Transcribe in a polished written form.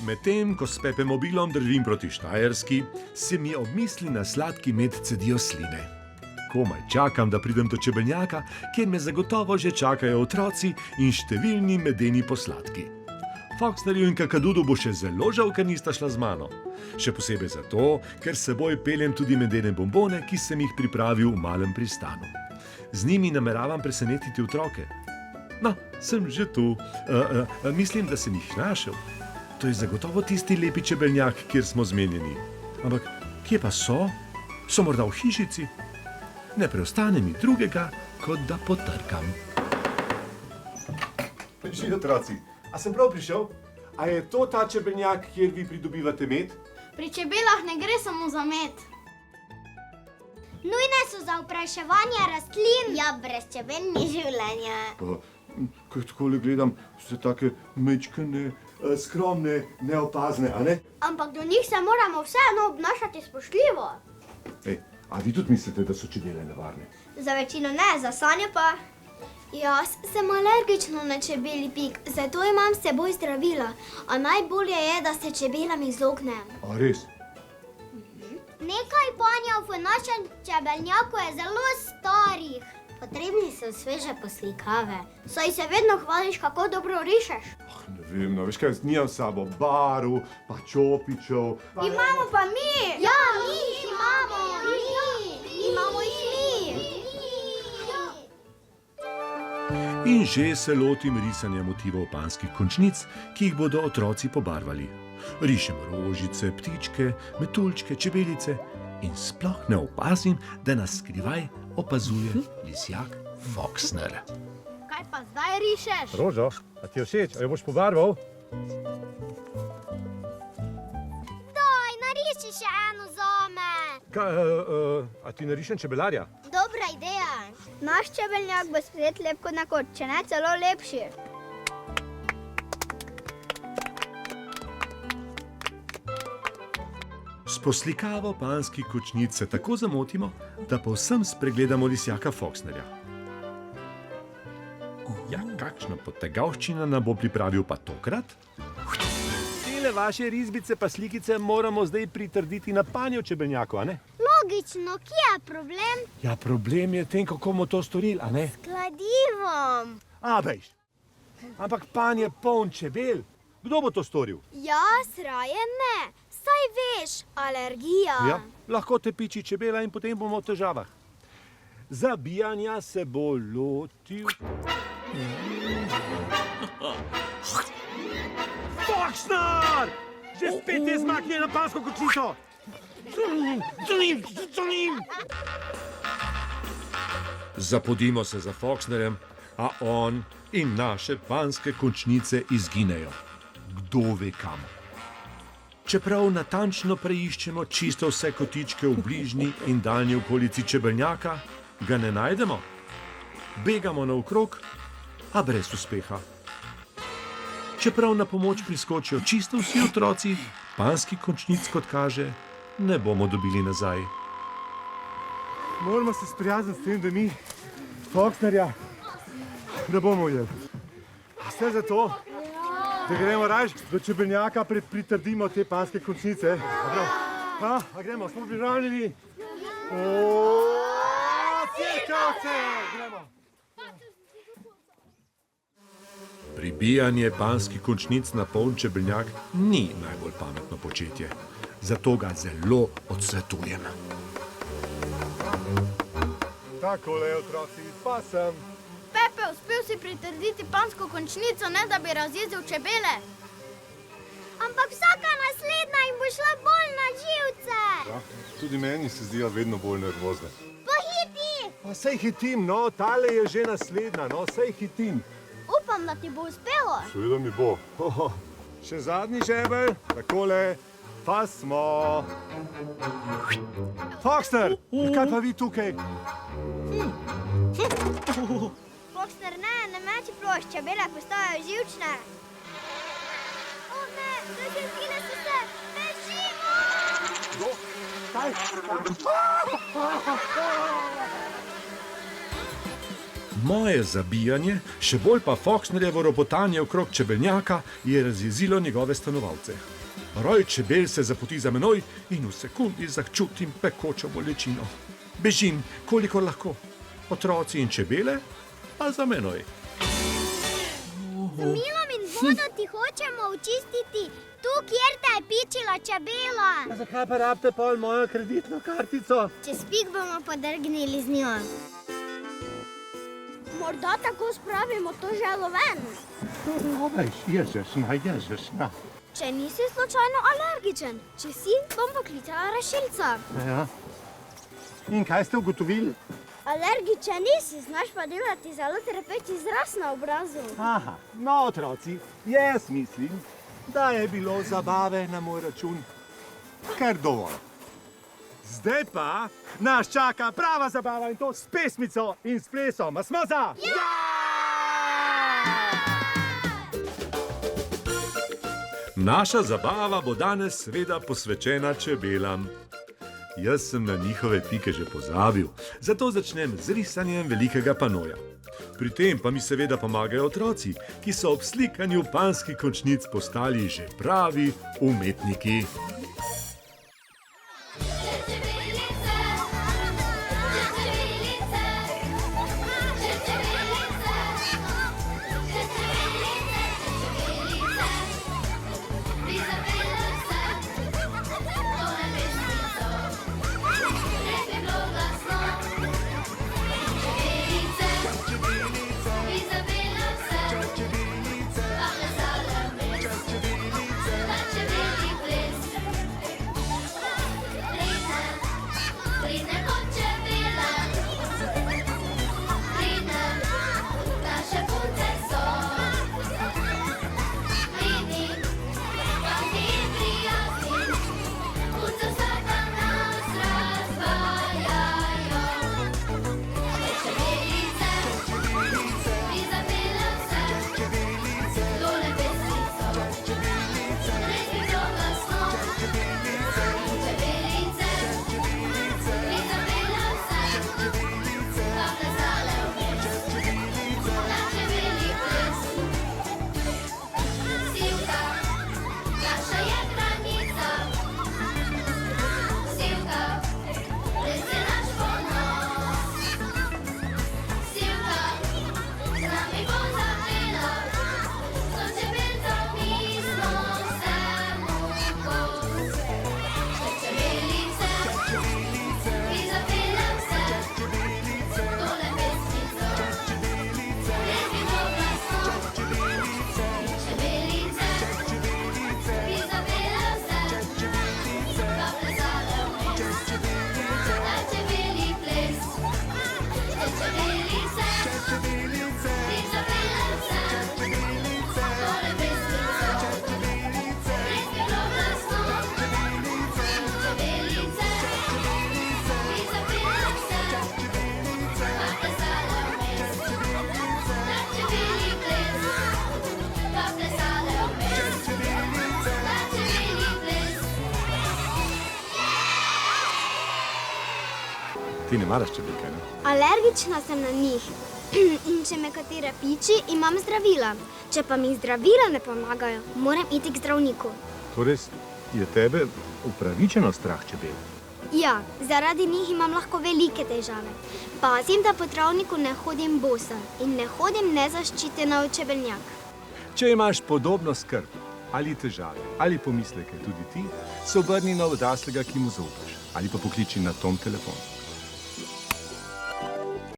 Medtem, ko s Pepemobilom držim proti Štajerski, se mi ob misli na sladki med cedijo sline. Komaj čakam, da pridem do čebelnjaka, kjer me zagotovo že čakajo otroci in številni medeni posladki. Foxnerju in Kakadudu bo še zelo žal, ker nista šla z mano. Še posebej zato, ker s seboj peljem tudi medene bombone, ki sem jih pripravil v malem pristanu. Z njimi nameravam presenetiti otroke. No, sem že tu. Mislim, da sem jih našel. To je zagotovo tisti lepi čebelnjak, kjer smo zmenjeni. Ampak kje pa so? So morda v hišici? Ne preostane mi drugega, kot da potrkam. Prišli otroci. A sem prav prišel? A je to ta čebelnjak, kjer vi pridobivate med? Pri čebelah ne gre samo za med. Nujne so za opraševanje rastlin. Ja, brez čebel ni življenja. Ko takole gledam, ste take mečkane, skromne, neopazne, a ne? Ampak do njih se moramo vseeno obnašati spoštljivo. Ej, a vi tudi mislite, da so čebele nevarne? Za večino ne, za Sanjo pa. Jaz sem alergična na čebelji pik, zato imam s seboj zdravila. A najbolje je, da se čebelam izognem. A res? Nekaj panjev v našem čebelnjaku je zelo starih. Potrebni so sveže poslikave. Saj se vedno hvališ, kako dobro rišeš. Ne vem, no, veš kaj, nimam s sabo barv, pa čopičev. Imamo pa mi! Ja, mi jih imamo! Imamo jih mi! In že se lotim risanja motivov panskih končnic, ki jih bodo otroci pobarvali. Rišem rožice, ptičke, metuljčke, čebelice in sploh ne opazim, da nas skrivaj opazuje lisjak Foxner. Kaj pa zdaj rišeš? Rožo, a ti je všeč? A jo boš pobarval? Daj, nariši še eno zame! A ti narišem čebelarja? Dobra ideja. Naš čebelnjak bo spet lep kot nekoč, če ne celo lepši. S poslikavo panskih končnic se tako zamotimo, da povsem spregledamo lisjaka Foxnerja. Ja, kakšna potegavščina nam bo pripravil pa tokrat? Tele vaše risbice pa slikice moramo zdaj pritrditi na panjo čebelnjaku, a ne? Logično, kje je problem? Ja, problem je tem, kako bomo to storili, a ne? Kladivom. A, bejš. Ampak pan je poln čebel. Kdo bo to storil? Jaz raje ne. Saj veš, alergija. Ja, lahko te piči čebela in potem bomo v težavah. Zabijanja se bo lotil... Foxner! Že spet je zmaknjen na pansko končnico! Za njim! Zapodimo se za Foxnerjem, a on in naše panske končnice izginejo. Kdo ve kam. Čeprav natančno preiščemo čisto vse kotičke v bližnji in daljni okolici čebelnjaka, ga ne najdemo. Begamo naokrog, a brez uspeha. Čeprav na pomoč priskočijo čisto vsi otroci, panskih končnic, kot kaže, ne bomo dobili nazaj. Moramo se sprijazniti s tem, da mi Foxnerja ne bomo ujeli. Vse zato, da gremo raje do čebelnjaka, pritrdimo te panske končnice. A gremo, smo pripravljeni? Cirkavce! Gremo! Pribijanje panskih končnic na poln čebelnjak ni najbolj pametno početje. Zato ga zelo odsvetujem. Takole, otroci, pa sem. Pepe, uspel si pritrditi pansko končnico, ne da bi razjezil čebele. Ampak vsaka naslednja jim bo šla bolj na živce. Ja, tudi meni se zdijo vedno bolj nervozne. Pohiti! Pa sej hitim, no, tale je že naslednja, no, sej hitim. Upam, da ti bo uspelo. Seveda mi bo. Še zadnji žebelj, takole, pa smo. Foxner, kaj pa vi tukaj? Foxner, ne meči plošč, čebele postajajo živčne. O ne, razjezile so se, bežimo! Moje zabijanje, še bolj pa Foxnerjevo ropotanje okrog čebelnjaka, je razjezilo njegove stanovalce. Roj čebel se zapoti za menoj in v sekundi začutim pekočo bolečino. Bežim, kolikor lahko. Otroci in čebele, pa za menoj. Z milom in vodo ti hočemo očistiti, tu, kjer te je pičila čebela. Zakaj pa rabite pol mojo kreditno kartico? Čez pik bomo podrgnili z njo. Morda tako spravimo to želo ven. Ježišna. Če nisi slučajno alergičen, če si, bom poklicala rešilca. Ja. In kaj ste ugotovili? Alergičen nisi, znaš pa delati zelo trpeč izraz na obrazu. Aha, no otroci, jaz mislim, da je bilo zabave na moj račun kar dovolj. Zdaj pa nas čaka prava zabava in to s pesmico in s plesom. A smo za? Ja! Naša zabava bo danes seveda posvečena čebelam. Jaz sem na njihove pike že pozabil, zato začnem z risanjem velikega panoja. Pri tem pa mi seveda pomagajo otroci, ki so ob slikanju panjskih končnic postali že pravi umetniki. Ti ne maraš čebelke, ne? Alergična sem na njih. In če me katera piči, imam zdravila. Če pa mi zdravila ne pomagajo, moram iti k zdravniku. Torej je tebe upravičeno strah čebel? Ja, zaradi njih imam lahko velike težave. Pazim, da po travniku ne hodim bosa in ne hodim nezaščitena v čebelnjak. Če imaš podobno skrb ali težave ali pomisleke tudi ti, se obrni na odraslega, ki mu zaupaš, ali pa pokliči na Tom telefon.